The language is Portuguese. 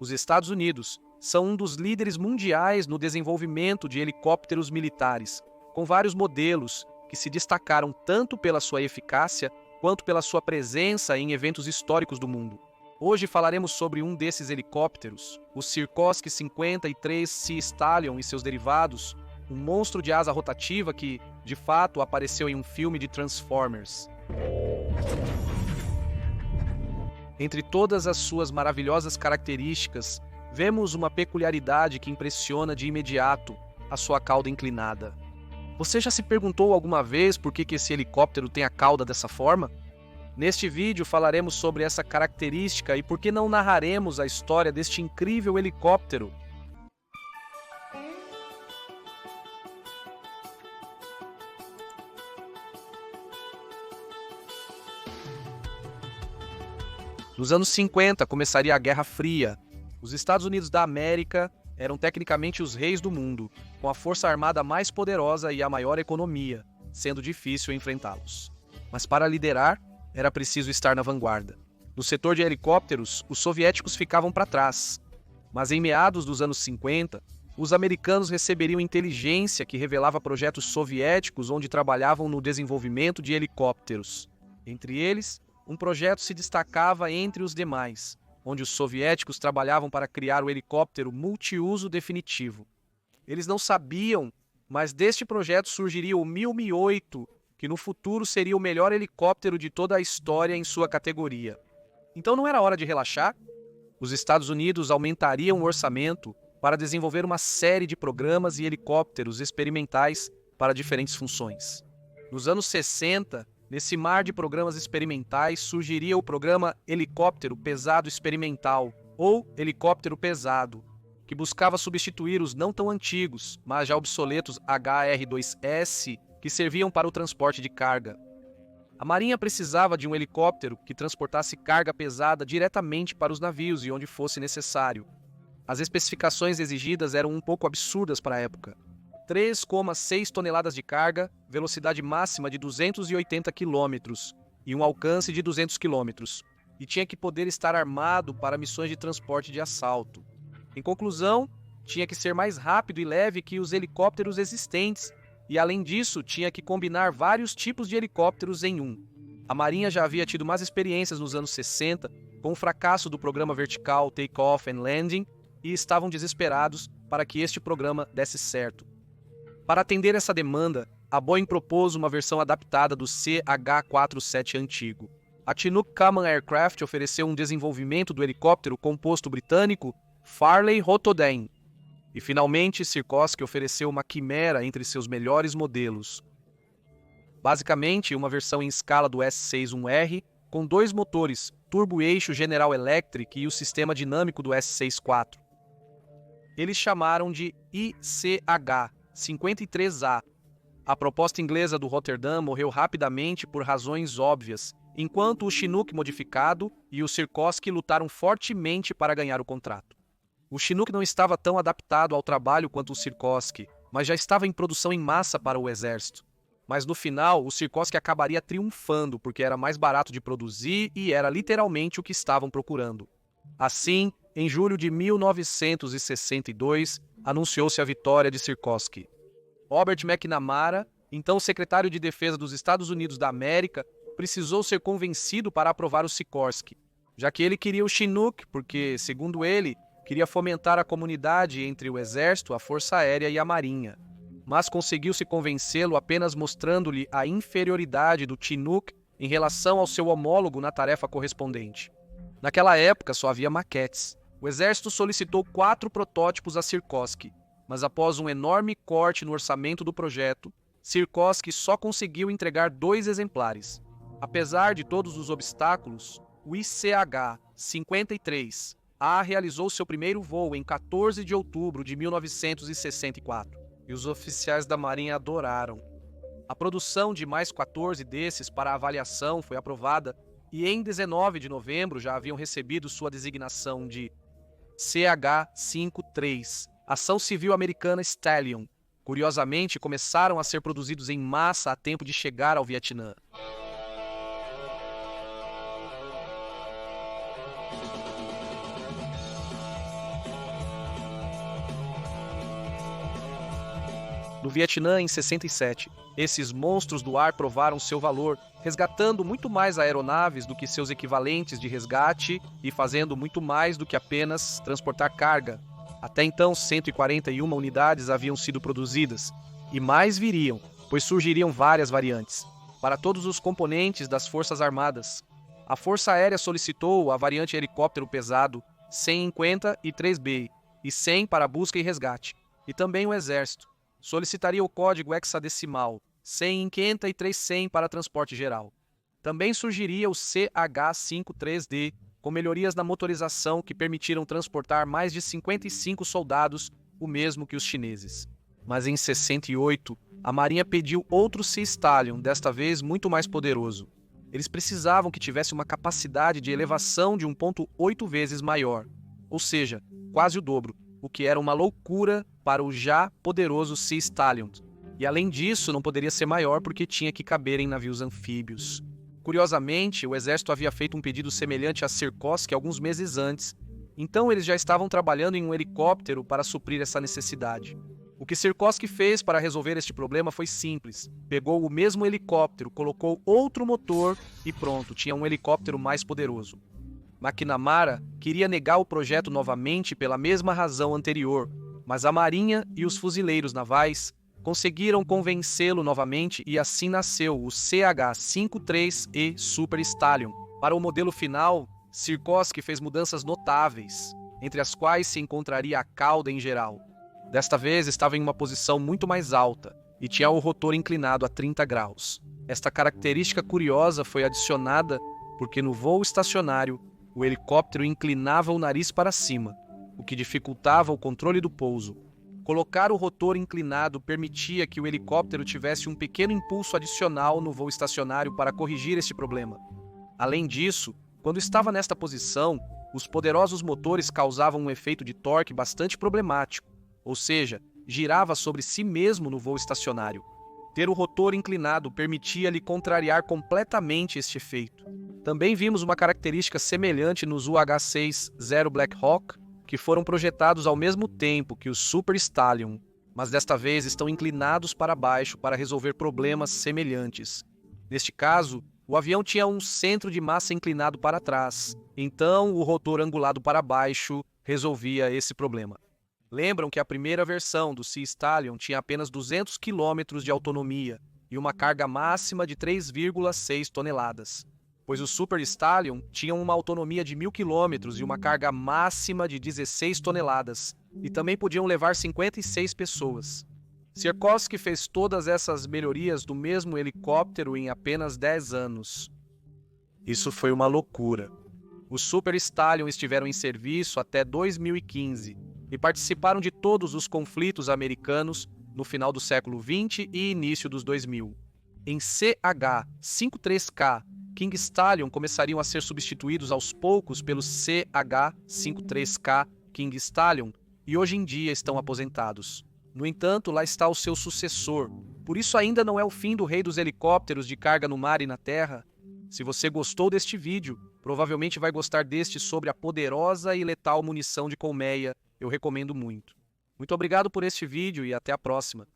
Os Estados Unidos são um dos líderes mundiais no desenvolvimento de helicópteros militares, com vários modelos que se destacaram tanto pela sua eficácia quanto pela sua presença em eventos históricos do mundo. Hoje falaremos sobre um desses helicópteros, o Sikorsky 53 Sea Stallion e seus derivados, um monstro de asa rotativa que, de fato, apareceu em um filme de Transformers. Entre todas as suas maravilhosas características, vemos uma peculiaridade que impressiona de imediato: a sua cauda inclinada. Você já se perguntou alguma vez por que esse helicóptero tem a cauda dessa forma? Neste vídeo falaremos sobre essa característica e por que não narraremos a história deste incrível helicóptero. Nos anos 50 começaria a Guerra Fria. Os Estados Unidos da América eram tecnicamente os reis do mundo, com a força armada mais poderosa e a maior economia, sendo difícil enfrentá-los. Mas para liderar, era preciso estar na vanguarda. No setor de helicópteros, os soviéticos ficavam para trás. Mas em meados dos anos 50, os americanos receberiam inteligência que revelava projetos soviéticos onde trabalhavam no desenvolvimento de helicópteros. Entre eles, um projeto se destacava entre os demais, onde os soviéticos trabalhavam para criar o helicóptero multiuso definitivo. Eles não sabiam, mas deste projeto surgiria o Mi-8, que no futuro seria o melhor helicóptero de toda a história em sua categoria. Então não era hora de relaxar? Os Estados Unidos aumentariam o orçamento para desenvolver uma série de programas e helicópteros experimentais para diferentes funções. Nos anos 60, nesse mar de programas experimentais, surgiria o programa Helicóptero Pesado Experimental, ou Helicóptero Pesado, que buscava substituir os não tão antigos, mas já obsoletos HR-2S, que serviam para o transporte de carga. A Marinha precisava de um helicóptero que transportasse carga pesada diretamente para os navios e onde fosse necessário. As especificações exigidas eram um pouco absurdas para a época. 3,6 toneladas de carga, velocidade máxima de 280 km e um alcance de 200 km, e tinha que poder estar armado para missões de transporte de assalto. Em conclusão, tinha que ser mais rápido e leve que os helicópteros existentes, e além disso, tinha que combinar vários tipos de helicópteros em um. A Marinha já havia tido mais experiências nos anos 60, com o fracasso do programa vertical Take-Off and Landing, e estavam desesperados para que este programa desse certo. Para atender essa demanda, a Boeing propôs uma versão adaptada do CH-47 antigo. A Chinook Common Aircraft ofereceu um desenvolvimento do helicóptero composto britânico Farley Rotoden. E finalmente, Sikorsky ofereceu uma quimera entre seus melhores modelos. Basicamente, uma versão em escala do S-61R, com 2 motores, turbo-eixo General Electric e o sistema dinâmico do S-64. Eles chamaram de ICH-53A. A proposta inglesa do Rotterdam morreu rapidamente por razões óbvias, enquanto o Chinook modificado e o Sikorsky lutaram fortemente para ganhar o contrato. O Chinook não estava tão adaptado ao trabalho quanto o Sikorsky, mas já estava em produção em massa para o exército. Mas no final, o Sikorsky acabaria triunfando porque era mais barato de produzir e era literalmente o que estavam procurando. Assim, em julho de 1962, anunciou-se a vitória de Sikorsky. Robert McNamara, então secretário de Defesa dos Estados Unidos da América, precisou ser convencido para aprovar o Sikorsky, já que ele queria o Chinook porque, segundo ele, queria fomentar a comunidade entre o Exército, a Força Aérea e a Marinha. Mas conseguiu-se convencê-lo apenas mostrando-lhe a inferioridade do Chinook em relação ao seu homólogo na tarefa correspondente. Naquela época só havia maquetes. O Exército solicitou 4 protótipos a Sikorsky, mas após um enorme corte no orçamento do projeto, Sikorsky só conseguiu entregar 2 exemplares. Apesar de todos os obstáculos, o ICH-53A realizou seu primeiro voo em 14 de outubro de 1964, e os oficiais da Marinha adoraram. A produção de mais 14 desses para avaliação foi aprovada e em 19 de novembro já haviam recebido sua designação de CH-53, Ação Civil Americana Stallion. Curiosamente, começaram a ser produzidos em massa a tempo de chegar ao Vietnã. No Vietnã, em 67, esses monstros do ar provaram seu valor, resgatando muito mais aeronaves do que seus equivalentes de resgate e fazendo muito mais do que apenas transportar carga. Até então, 141 unidades haviam sido produzidas, e mais viriam, pois surgiriam várias variantes, para todos os componentes das Forças Armadas. A Força Aérea solicitou a variante helicóptero pesado 153B e 100 para busca e resgate, e também o Exército solicitaria o código hexadecimal 153-100 para transporte geral. Também surgiria o CH-53D, com melhorias na motorização que permitiram transportar mais de 55 soldados, o mesmo que os chineses. Mas em 68, a Marinha pediu outro Sea Stallion, desta vez muito mais poderoso. Eles precisavam que tivesse uma capacidade de elevação de 1,8 vezes maior, ou seja, quase o dobro, o que era uma loucura para o já poderoso Sea Stallion. E além disso, não poderia ser maior porque tinha que caber em navios anfíbios. Curiosamente, o exército havia feito um pedido semelhante a Sikorsky alguns meses antes, então eles já estavam trabalhando em um helicóptero para suprir essa necessidade. O que Sikorsky fez para resolver este problema foi simples. Pegou o mesmo helicóptero, colocou outro motor e pronto, tinha um helicóptero mais poderoso. McNamara queria negar o projeto novamente pela mesma razão anterior, mas a Marinha e os fuzileiros navais conseguiram convencê-lo novamente e assim nasceu o CH-53E Super Stallion. Para o modelo final, Sikorsky fez mudanças notáveis, entre as quais se encontraria a cauda em geral. Desta vez estava em uma posição muito mais alta e tinha o rotor inclinado a 30 graus. Esta característica curiosa foi adicionada porque no voo estacionário o helicóptero inclinava o nariz para cima, o que dificultava o controle do pouso. Colocar o rotor inclinado permitia que o helicóptero tivesse um pequeno impulso adicional no voo estacionário para corrigir este problema. Além disso, quando estava nesta posição, os poderosos motores causavam um efeito de torque bastante problemático, ou seja, girava sobre si mesmo no voo estacionário. Ter o rotor inclinado permitia-lhe contrariar completamente este efeito. Também vimos uma característica semelhante nos UH-60 Black Hawk, que foram projetados ao mesmo tempo que o Super Stallion, mas desta vez estão inclinados para baixo para resolver problemas semelhantes. Neste caso, o avião tinha um centro de massa inclinado para trás, então o rotor angulado para baixo resolvia esse problema. Lembram que a primeira versão do Sea Stallion tinha apenas 200 km de autonomia e uma carga máxima de 3,6 toneladas, pois o Super Stallion tinha uma autonomia de 1.000 km e uma carga máxima de 16 toneladas, e também podiam levar 56 pessoas. Sikorsky fez todas essas melhorias do mesmo helicóptero em apenas 10 anos. Isso foi uma loucura. Os Super Stallion estiveram em serviço até 2015 e participaram de todos os conflitos americanos no final do século XX e início dos 2000. Em CH-53K, King Stallion começariam a ser substituídos aos poucos pelos CH-53K King Stallion e hoje em dia estão aposentados. No entanto, lá está o seu sucessor. Por isso ainda não é o fim do rei dos helicópteros de carga no mar e na terra. Se você gostou deste vídeo, provavelmente vai gostar deste sobre a poderosa e letal munição de colmeia. Eu recomendo muito. Muito obrigado por este vídeo e até a próxima.